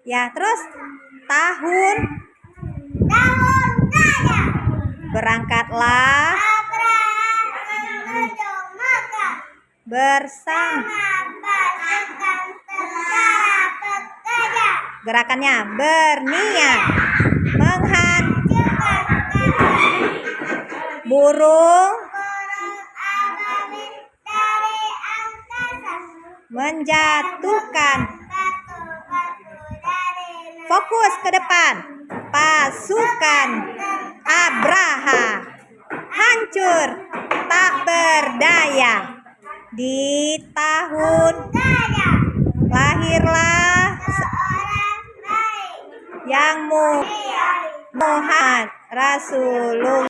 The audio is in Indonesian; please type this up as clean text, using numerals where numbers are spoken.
Ya, terus tahun gajah. Berangkatlah menuju Mekah bersama. pasukan tentara penjajah. Gerakannya berniat Hancurkan burung ababil dari angkasa. menjatuhkan. Batu-batu dari Fokus ke depan. Pasukan Abraha hancur tak berdaya. Di tahun gajah. lahirlah Seorang bayi yang Muhammad Rasulullah.